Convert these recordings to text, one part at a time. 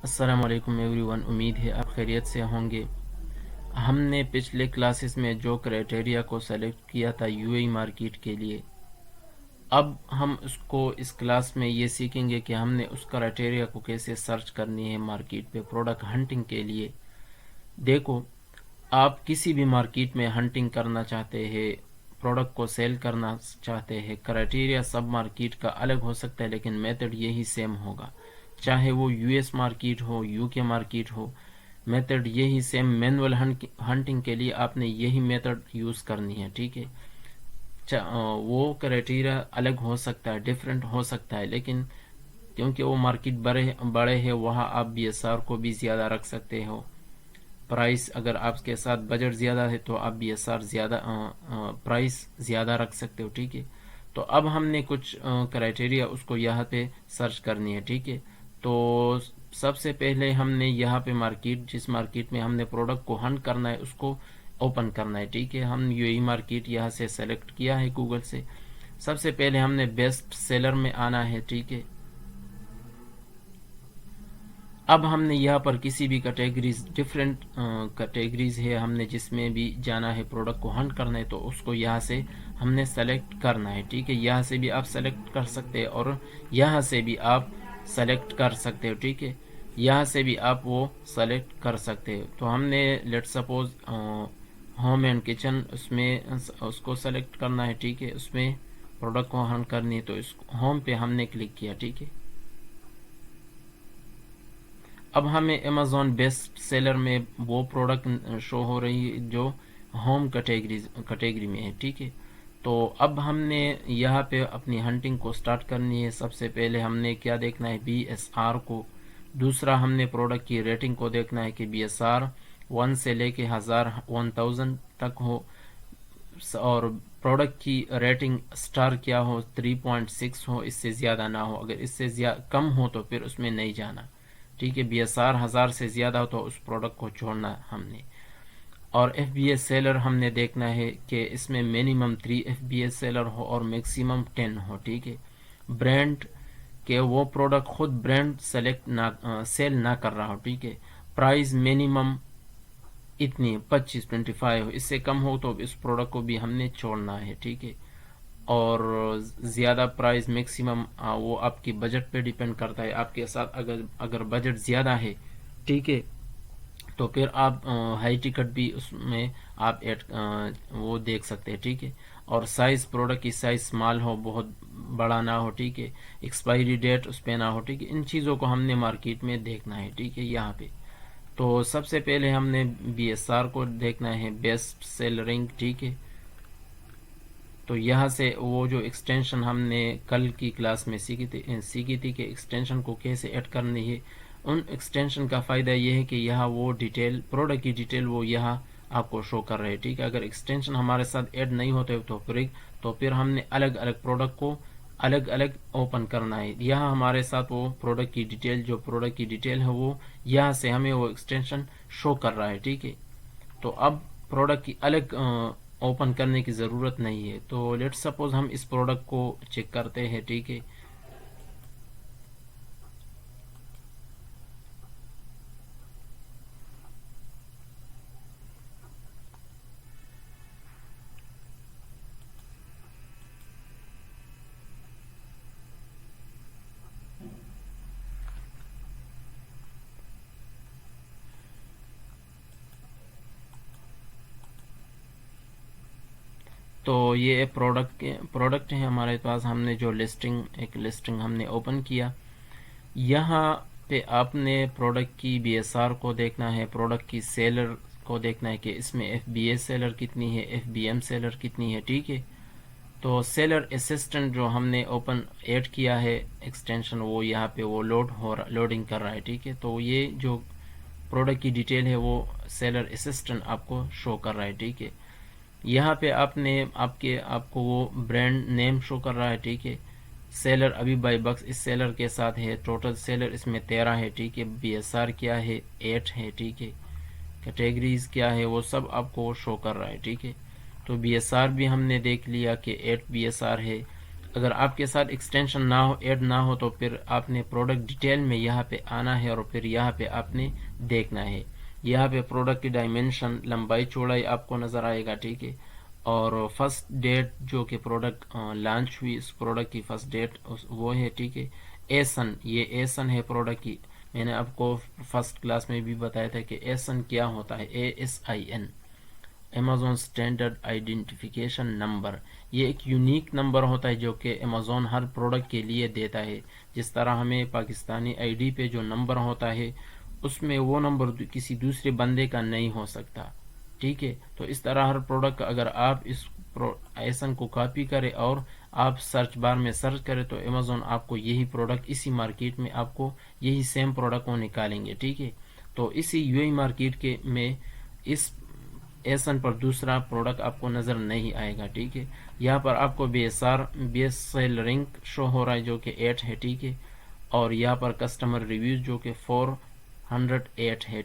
السلام علیکم every one, امید ہے آپ خیریت سے ہوں گے۔ ہم نے پچھلے کلاسز میں جو کرائٹیریا کو سلیکٹ کیا تھا یو اے مارکیٹ کے لیے، اب ہم اس کو اس کلاس میں یہ سیکھیں گے کہ ہم نے اس کرائٹیریا کو کیسے سرچ کرنی ہے مارکیٹ پہ پروڈکٹ ہنٹنگ کے لیے۔ دیکھو، آپ کسی بھی مارکیٹ میں ہنٹنگ کرنا چاہتے ہیں، پروڈکٹ کو سیل کرنا چاہتے ہیں، کرائٹیریا سب مارکیٹ کا الگ ہو سکتا ہے لیکن میتھڈ یہی سیم ہوگا، چاہے وہ U S market who, you کے مارکیٹ ہو، میتھڈ یہی سیم۔ مینول ہنٹنگ کے لیے آپ نے یہی میتھڈ یوز کرنی ہے، ٹھیک ہے۔ وہ کرائٹیریا الگ ہو سکتا ہے، ڈفرینٹ ہو سکتا ہے، لیکن کیونکہ وہ مارکیٹ بڑے ہیں، وہاں آپ بی ایس آر کو بھی زیادہ رکھ سکتے ہو۔ پرائس اگر آپ کے ساتھ بجٹ زیادہ ہے تو آپ بی ایس آر زیادہ پرائس زیادہ رکھ سکتے ہو، ٹھیک ہے۔ تو اب ہم نے کچھ کرائٹیریا اس کو یہاں پہ سرچ کرنی ہے، ٹھیک ہے۔ تو سب سے پہلے ہم نے یہاں پہ جس مارکیٹ میں ہم نے پروڈکٹ کو ہنٹ کرنا ہے اس کو اوپن کرنا ہے، ٹھیک ہے۔ ہم یو ای مارکیٹ یہاں سے سلیکٹ کیا ہے گوگل سے۔ سب سے پہلے ہم نے بیسٹ سیلر میں آنا ہے، ٹھیک ہے۔ اب ہم نے یہاں پر کسی بھی کیٹیگریز، ڈفرینٹ کیٹیگریز ہے، ہم نے جس میں بھی جانا ہے پروڈکٹ کو ہنٹ کرنا ہے تو اس کو یہاں سے ہم نے سلیکٹ کرنا ہے، ٹھیک ہے۔ یہاں سے بھی آپ سلیکٹ کر سکتے ہیں اور یہاں سے بھی آپ سلیکٹ کر سکتے ہو، ٹھیک ہے۔ یہاں سے بھی آپ وہ سلیکٹ کر سکتے ہو۔ تو ہم نے let suppose home and kitchen اس کو سلیکٹ کرنا ہے، ٹھیک ہے۔ اس میں پروڈکٹ کو ہنٹ کرنی ہے تو اس ہوم پہ ہم نے کلک کیا، ٹھیک ہے۔ اب ہمیں امیزون بیسٹ سیلر میں وہ پروڈکٹ شو ہو رہی ہے جو ہوم کیٹیگری میں ہے، ٹھیک ہے۔ تو اب ہم نے یہاں پہ اپنی ہنٹنگ کو سٹارٹ کرنی ہے۔ سب سے پہلے ہم نے کیا دیکھنا ہے، بی ایس آر کو۔ دوسرا ہم نے پروڈکٹ کی ریٹنگ کو دیکھنا ہے کہ بی ایس آر 1 سے لے کے 1000 تک ہو، اور پروڈکٹ کی ریٹنگ سٹار کیا ہو، 3.6 ہو، اس سے زیادہ نہ ہو۔ اگر اس سے کم ہو تو پھر اس میں نہیں جانا، ٹھیک ہے۔ بی ایس آر 1000 سے زیادہ ہو تو اس پروڈکٹ کو چھوڑنا ہم نے۔ اور ایف بی ایس سیلر ہم نے دیکھنا ہے کہ اس میں minimum 3 F B S seller ہو اور میکسیمم 10 ہو، ٹھیک ہے۔ برانڈ کہ وہ پروڈکٹ خود برانڈ سیل نہ کر رہا ہو، ٹھیک ہے۔ پرائز منیمم اتنی 25 ہو، اس سے کم ہو تو اس پروڈکٹ کو بھی ہم نے چھوڑنا ہے، ٹھیک ہے۔ اور زیادہ پرائز میکسیمم وہ آپ کی بجٹ پہ ڈیپینڈ کرتا ہے۔ آپ کے ساتھ اگر بجٹ زیادہ ہے، ٹھیک ہے، تو پھر آپ ہائی ٹکٹ بھی اس میں آپ وہ دیکھ سکتے ہیں، ٹھیک ہے۔ اور سائز، پروڈکٹ کی سائز اسمال ہو، بہت بڑا نہ ہو، ٹھیک ہے۔ ایکسپائری ڈیٹ اس پہ نہ ہو، ٹھیک ہے۔ ان چیزوں کو ہم نے مارکیٹ میں دیکھنا ہے، ٹھیک ہے، یہاں پہ۔ تو سب سے پہلے ہم نے بی ایس آر کو دیکھنا ہے، بیسٹ سیلرنگ، ٹھیک ہے۔ تو یہاں سے وہ جو ایکسٹینشن ہم نے کل کی کلاس میں سیکھی تھی کہ ایکسٹینشن کو کیسے ایڈ کرنی ہے، ان ایکسٹینشن کا فائدہ یہ ہے کہ یہاں وہ ڈیٹیل، پروڈکٹ کی ڈیٹیل وہ یہاں آپ کو شو کر رہے ہیں، ٹھیک ہے۔ اگر ایکسٹینشن ہمارے ساتھ ایڈ نہیں ہوتے تو پھر ہم نے الگ الگ پروڈکٹ کو الگ الگ اوپن کرنا ہے۔ یہاں ہمارے ساتھ وہ پروڈکٹ کی ڈیٹیل ہے وہ یہاں سے ہمیں وہ ایکسٹینشن شو کر رہا ہے، ٹھیک ہے۔ تو اب پروڈکٹ کی الگ اوپن کرنے کی ضرورت نہیں ہے۔ تو لیٹ سپوز ہم اس پروڈکٹ کو چیک کرتے ہیں، ٹھیک ہے۔ تو یہ پروڈکٹ ہے ہمارے پاس، ہم نے جو ایک لسٹنگ ہم نے اوپن کیا۔ یہاں پہ آپ نے پروڈکٹ کی بی ایس آر کو دیکھنا ہے، پروڈکٹ کی سیلر کو دیکھنا ہے کہ اس میں ایف بی ایس سیلر کتنی ہے، ایف بی ایم سیلر کتنی ہے، ٹھیک ہے۔ تو سیلر اسسٹنٹ جو ہم نے ایڈ کیا ہے ایکسٹینشن، وہ یہاں پہ وہ لوڈنگ کر رہا ہے، ٹھیک ہے۔ تو یہ جو پروڈکٹ کی ڈیٹیل ہے وہ سیلر اسسٹنٹ آپ کو شو کر رہا ہے، ٹھیک ہے۔ یہاں پہ آپ کو وہ برانڈ نیم شو کر رہا ہے، ٹھیک ہے۔ سیلر ابھی بائی بکس اس سیلر کے ساتھ ہے، ٹوٹل سیلر اس میں 13 ہے، ٹھیک ہے۔ بی ایس آر کیا ہے، 8 ہے، ٹھیک ہے۔ کیٹیگریز کیا ہے وہ سب آپ کو شو کر رہا ہے، ٹھیک ہے۔ تو بی ایس آر بھی ہم نے دیکھ لیا کہ 8 بی ایس آر ہے۔ اگر آپ کے ساتھ ایکسٹینشن نہ ہو، ایڈ نہ ہو، تو پھر آپ نے پروڈکٹ ڈیٹیل میں یہاں پہ آنا ہے اور پھر یہاں پہ آپ نے دیکھنا ہے. یہاں پہ پروڈکٹ کی ڈائمینشن، لمبائی چوڑائی آپ کو نظر آئے گا، ٹھیک ہے. اور فرسٹ ڈیٹ جو کہ پروڈکٹ لانچ ہوئی، اس پروڈکٹ کی فرسٹ ڈیٹ وہ ہے، ٹھیک ہے. ایسن، یہ ایسن ہے پروڈکٹ کی. میں نے آپ کو فرسٹ کلاس میں بھی بتایا تھا کہ ایسن کیا ہوتا ہے. ASIN، Amazon standard identification number. یہ ایک یونیک نمبر ہوتا ہے جو کہ امیزون ہر پروڈکٹ کے لیے دیتا ہے. جس طرح ہمیں پاکستانی آئی ڈی پہ جو نمبر ہوتا ہے، اس میں وہ نمبر کسی دوسرے بندے کا نہیں ہو سکتا، ٹھیک ہے. تو اس طرح ہر پروڈکٹ اگر آپ اس ایسن کو کاپی کرے اور آپ سرچ بار میں سرچ کرے تو امیزون آپ کو یہی پروڈکٹ، اسی مارکیٹ میں آپ کو یہی سیم پروڈکٹ کو نکالیں گے، ٹھیک ہے. تو اسی UAE مارکیٹ کے میں اس ایسن پر دوسرا پروڈکٹ آپ کو نظر نہیں آئے گا، ٹھیک ہے. یہاں پر آپ کو بیس سیل رینک شو ہو رہا ہے جو کہ 8 ہے، ٹھیک ہے. اور یہاں پر کسٹمر ریویوز جو کہ 408 ہے،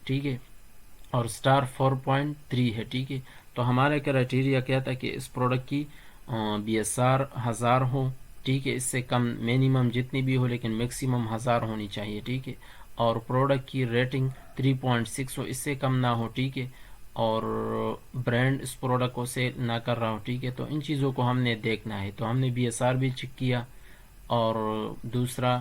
ٹھیک ہے. اور اسٹار 4.3 ہے، ٹھیک ہے. تو ہمارا کرائٹیریا کیا تھا کہ اس پروڈکٹ کی BSR 1000 ہو، ٹھیک ہے. اس سے کم منیمم جتنی بھی ہو لیکن میکسیمم 1000 ہونی چاہیے، ٹھیک ہے. اور پروڈکٹ کی ریٹنگ 3.6 ہو، اس سے کم نہ ہو، ٹھیک ہے. اور برانڈ اس پروڈکٹ کو سیل نہ کر رہا ہو، ٹھیک ہے. تو ان چیزوں کو ہم نے دیکھنا ہے. تو ہم نے BSR بھی چیک کیا اور دوسرا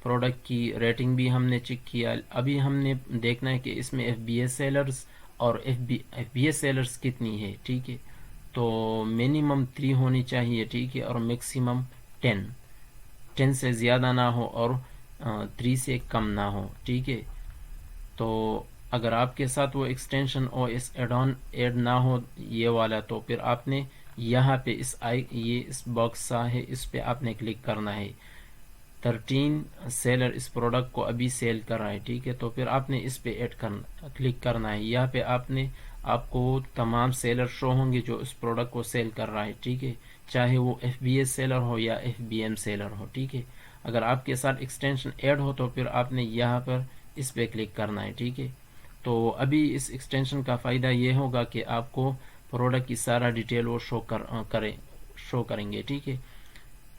پروڈکٹ کی ریٹنگ بھی ہم نے چیک کیا. ابھی ہم نے دیکھنا ہے کہ اس میں FBA سیلرز اور FBA سیلرز کتنی ہے، ٹھیک ہے. تو منیمم 3 ہونی چاہیے، ٹھیک ہے. اور میکسیمم 10 سے زیادہ نہ ہو اور 3 سے کم نہ ہو، ٹھیک ہے. تو اگر آپ کے ساتھ وہ ایکسٹینشن OS ایڈ آن ایڈ نہ ہو یہ والا، تو پھر آپ نے یہاں پہ یہ اس باکس سا ہے، اس پہ آپ نے کلک کرنا ہے. 13 سیلر اس پروڈکٹ کو ابھی سیل کر رہا ہے، ٹھیک ہے. تو پھر آپ نے اس پہ کلک کرنا ہے. یہاں پہ آپ کو تمام سیلر شو ہوں گے جو اس پروڈکٹ کو سیل کر رہا ہے، ٹھیک ہے. چاہے وہ FBA سیلر ہو یا FBM سیلر ہو، ٹھیک ہے. اگر آپ کے ساتھ ایکسٹینشن ایڈ ہو تو پھر آپ نے یہاں پر اس پہ کلک کرنا ہے، ٹھیک ہے. تو ابھی اس ایکسٹینشن کا فائدہ یہ ہوگا کہ آپ کو پروڈکٹ کی سارا ڈیٹیل وہ شو کریں گے، ٹھیک ہے.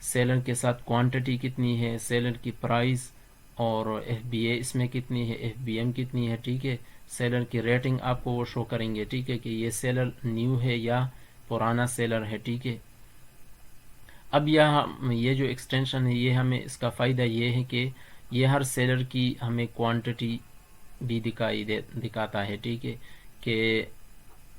سیلر کے ساتھ کوانٹٹی کتنی ہے، سیلر کی پرائز، اور FBA اس میں کتنی ہے، FBM کتنی ہے، ٹھیک ہے. سیلر کی ریٹنگ آپ کو وہ شو کریں گے، ٹھیک ہے، کہ یہ سیلر نیو ہے یا پرانا سیلر ہے، ٹھیک ہے. اب یہ جو ایکسٹینشن ہے یہ ہمیں اس کا فائدہ یہ ہے کہ یہ ہر سیلر کی ہمیں کوانٹٹی بھی دکھاتا ہے، ٹھیک ہے. کہ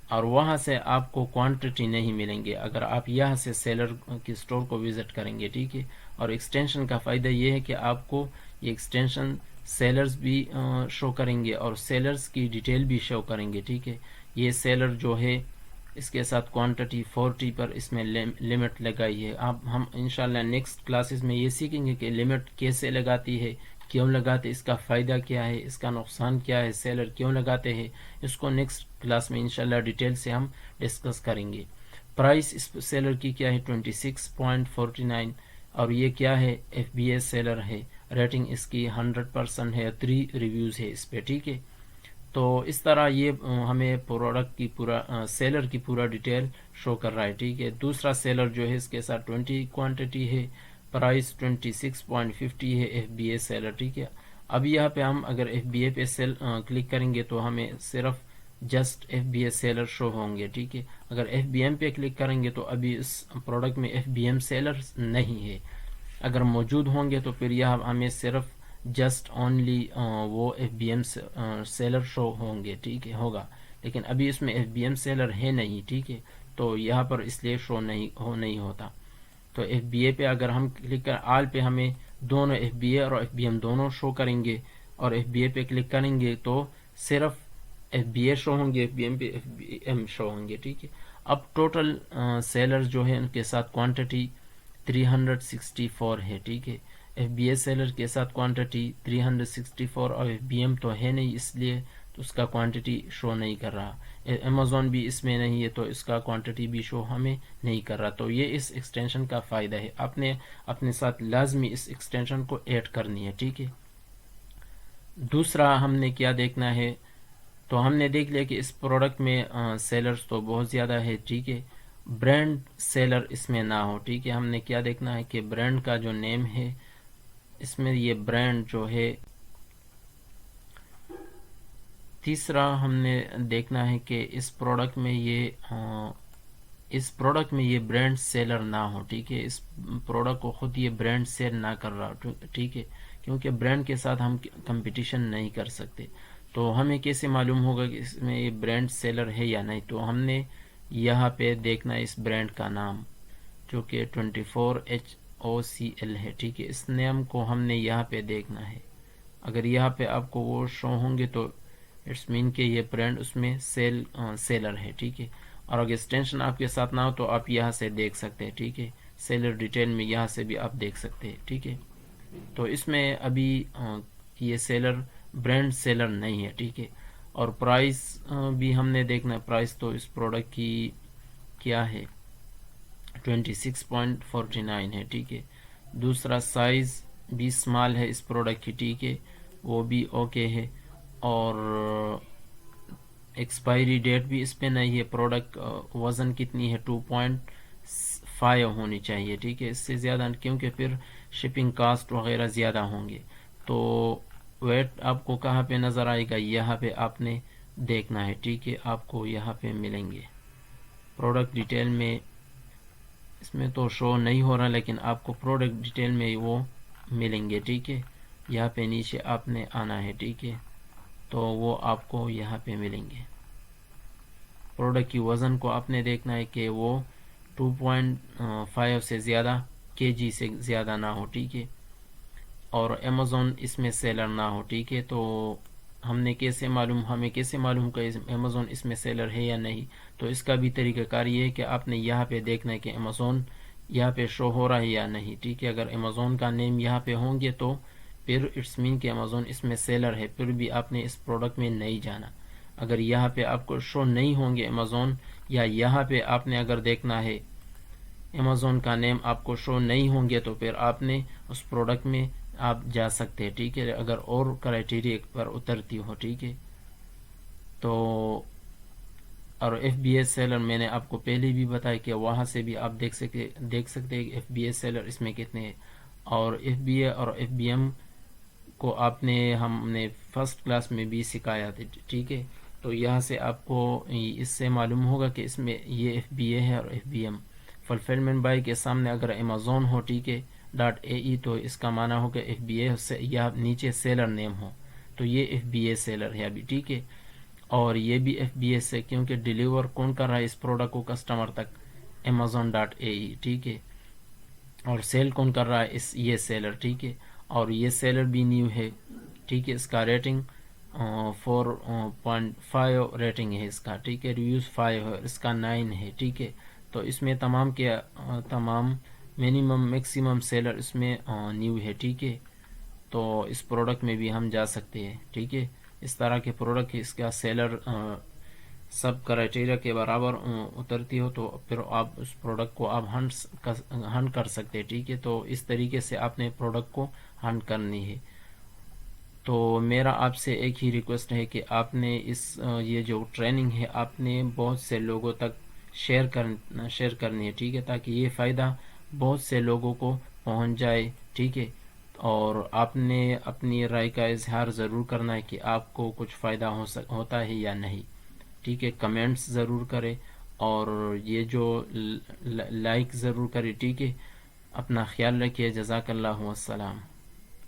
اور وہاں سے آپ کو کوانٹٹی نہیں ملیں گے اگر آپ یہاں سے سیلر کی سٹور کو وزٹ کریں گے، ٹھیک ہے. اور ایکسٹینشن کا فائدہ یہ ہے کہ آپ کو یہ ایکسٹینشن سیلرز بھی شو کریں گے اور سیلرز کی ڈیٹیل بھی شو کریں گے، ٹھیک ہے. یہ سیلر جو ہے اس کے ساتھ کوانٹٹی 40 پر اس میں لمٹ لگائی ہے. ہم انشاءاللہ نیکسٹ کلاسز میں یہ سیکھیں گے کہ لمٹ کیسے لگاتی ہے، کیوں لگاتے، اس کا فائدہ کیا ہے، اس کا نقصان کیا ہے، سیلر کیوں لگاتے ہیں. اس کو نیکسٹ کلاس میں انشاءاللہ ڈیٹیل سے ہم ڈسکس کریں گے. پرائس اس سیلر کی کیا ہے 26.49، اور یہ کیا ہے FBA سیلر ہے. ریٹنگ اس کی 100% ہے، 3 ریویوز ہے اس پہ، ٹھیک ہے. تو اس طرح یہ ہمیں پروڈکٹ کی سیلر کی پورا ڈیٹیل شو کر رہا ہے، ٹھیک ہے. دوسرا سیلر جو ہے اس کے ساتھ 20 کوانٹٹی ہے، پرائس 26.50 ہے، FBA سیلر، ٹھیک ہے. اب یہاں پہ ہم اگر FBA پہ کلک کریں گے تو ہمیں صرف جسٹ FBA سیلر شو ہوں گے، ٹھیک ہے. اگر FBM پہ کلک کریں گے تو ابھی اس پروڈکٹ میں FBM سیلر نہیں ہے. اگر موجود ہوں گے تو پھر یہ ہمیں صرف جسٹ اونلی وہ FBM سیلر شو ہوں گے، ٹھیک ہے، ہوگا. لیکن ابھی اس میں FBM سیلر ہے نہیں، ٹھیک ہے. تو یہاں پر اس لیے شو نہیں ہوتا. تو FBA پہ اگر ہم کلک آل پہ ہمیں دونوں FBA اور FBM دونوں شو کریں گے، اور FBA پہ کلک کریں گے تو صرف FBA شو ہوں گے، FBM پہ FBM شو ہوں گے، ٹھیک ہے. اب ٹوٹل سیلر جو ہے ان کے ساتھ کوانٹٹی 364 ہے، ٹھیک ہے. FBA سیلر کے ساتھ کوانٹٹی 364 اور FBM تو ہے نہیں، اس لیے تو اس کا کوانٹٹی شو نہیں کر رہا. Amazon بھی اس میں نہیں ہے تو اس کا کوانٹٹی بھی شو ہمیں نہیں کر رہا. تو یہ اس ایکسٹینشن کا فائدہ ہے. آپ نے اپنے ساتھ لازمی اس ایکسٹینشن کو ایڈ کرنی ہے، ٹھیک ہے. دوسرا ہم نے کیا دیکھنا ہے، تو ہم نے دیکھ لیا کہ اس پروڈکٹ میں سیلرز تو بہت زیادہ ہے، ٹھیک ہے. برانڈ سیلر اس میں نہ ہو. ٹھیک ہے, ہم نے کیا دیکھنا ہے کہ برانڈ کا جو نیم ہے اس میں یہ برانڈ جو ہے. تیسرا ہم نے دیکھنا ہے کہ اس پروڈکٹ میں یہ برانڈ سیلر نہ ہو. ٹھیک ہے, اس پروڈکٹ کو خود یہ برانڈ سیل نہ کر رہا. ٹھیک ہے, کیونکہ برانڈ کے ساتھ ہم کمپٹیشن نہیں کر سکتے. تو ہمیں کیسے معلوم ہوگا کہ اس میں یہ برانڈ سیلر ہے یا نہیں؟ تو ہم نے یہاں پہ دیکھنا ہے اس برانڈ کا نام جو کہ 24HOCL ہے. ٹھیک ہے, اس نیم کو ہم نے یہاں پہ دیکھنا ہے. اگر یہاں پہ آپ کو وہ شو ہوں گے تو اٹس مین کہ یہ برانڈ اس میں سیلر ہے. ٹھیک ہے, اور اگر ایکسٹینشن آپ کے ساتھ نہ ہو تو آپ یہاں سے دیکھ سکتے ہیں. ٹھیک ہے, سیلر ڈیٹیل میں یہاں سے بھی آپ دیکھ سکتے ہیں. ٹھیک ہے, تو اس میں ابھی یہ سیلر برانڈ سیلر نہیں ہے. ٹھیک ہے, اور پرائس بھی ہم نے دیکھنا ہے. پرائس تو اس پروڈکٹ کی کیا ہے 26.49 ہے. ٹھیک ہے, دوسرا سائز بھی اسمال ہے اس پروڈکٹ کی. ٹھیک ہے, وہ بھی اوکے ہے. اور ایکسپائری ڈیٹ بھی اس پہ نہیں ہے. پروڈکٹ وزن کتنی ہے 2.5 ہونی چاہیے. ٹھیک ہے, اس سے زیادہ کیونکہ پھر شپنگ کاسٹ وغیرہ زیادہ ہوں گے. تو ویٹ آپ کو کہاں پہ نظر آئے گا؟ یہاں پہ آپ نے دیکھنا ہے. ٹھیک ہے, آپ کو یہاں پہ ملیں گے پروڈکٹ ڈیٹیل میں. اس میں تو شو نہیں ہو رہا لیکن آپ کو پروڈکٹ ڈیٹیل میں وہ ملیں گے. ٹھیک ہے, یہاں پہ نیچے آپ نے آنا ہے. ٹھیک ہے, تو وہ آپ کو یہاں پہ ملیں گے. پروڈکٹ کی وزن کو آپ نے دیکھنا ہے کہ وہ 2.5 سے زیادہ kg سے زیادہ نہ ہو. ٹھیک ہے, اور امیزون اس میں سیلر نہ ہو. ٹھیک ہے, تو ہمیں کیسے معلوم کہ امیزون اس میں سیلر ہے یا نہیں؟ تو اس کا بھی طریقہ کار یہ ہے کہ آپ نے یہاں پہ دیکھنا ہے کہ امیزون یہاں پہ شو ہو رہا ہے یا نہیں. ٹھیک ہے, اگر امیزون کا نیم یہاں پہ ہوں گے تو پھر اٹس مین کہ امیزون اس میں سیلر ہے. پھر بھی آپ نے اس پروڈکٹ میں نہیں جانا. اگر یہاں پہ آپ کو شو نہیں ہوں گے امیزون، یا یہاں پہ آپ نے اگر دیکھنا ہے امیزون کا نیم آپ کو شو نہیں ہوں گے، تو پھر آپ نے اس پروڈکٹ میں آپ جا سکتے ہیں. ٹھیک ہے، اگر اور کرائٹیریا پر اترتی ہو. ٹھیک ہے، تو اور ایف بی ایس سیلر میں نے آپ کو پہلے بھی بتایا کہ وہاں سے بھی آپ دیکھ سکتے ہیں ایف بی ایس سیلر اس میں کتنے ہیں. اور ایف بی اے اور ایف بی ایم کو ہم نے فرسٹ کلاس میں بھی سکھایا تھا. ٹھیک ہے، تو یہاں سے آپ کو اس سے معلوم ہوگا کہ اس میں یہ ایف بی اے ہے اور F B M. Fulfilment by کے سامنے اگر امیزون ہو ٹھیک ہے .ae تو اس کا معنی ہوگا ایف بی اے یا نیچے سیلر نیم ہو تو یہ ایف بی اے سیلر ہے ابھی. ٹھیک ہے، اور یہ بھی ایف بی اے سے کیونکہ ڈیلیور کون کر رہا ہے اس پروڈکٹ کو کسٹمر تک؟ Amazon.ae. ٹھیک ہے، اور سیل کون کر رہا ہے یہ سیلر. ٹھیک ہے، اور یہ سیلر بھی نیو ہے. ٹھیک ہے، اس کا ریٹنگ 4.5 ریٹنگ ہے اس کا. ٹھیک ہے، ریویوز 5 ہے، اس کا 9 ہے. ٹھیک ہے، تو اس میں تمام منیمم میکسیمم سیلر اس میں نیو ہے. ٹھیک ہے، تو اس پروڈکٹ میں بھی ہم جا سکتے ہیں. ٹھیک ہے، اس طرح کے پروڈکٹ اس کا سیلر سب کرائٹیریا کے برابر اترتی ہو تو پھر آپ اس پروڈکٹ کو آپ ہنٹ کر سکتے ہیں. ٹھیک ہے، تو اس طریقے سے آپ نے پروڈکٹ کو ہنٹ کرنی ہے. تو میرا آپ سے ایک ہی ریکویسٹ ہے کہ آپ نے یہ جو ٹریننگ ہے آپ نے بہت سے لوگوں تک شیئر کرنی ہے. ٹھیک ہے، تاکہ یہ فائدہ بہت سے لوگوں کو پہنچ جائے. ٹھیک ہے، اور آپ نے اپنی رائے کا اظہار ضرور کرنا ہے کہ آپ کو کچھ فائدہ ہوتا ہے یا نہیں. ٹھیک ہے، کمنٹس ضرور کریں اور یہ جو لائک ضرور کریں. ٹھیک ہے، اپنا خیال رکھیے. جزاک اللہ، والسلام.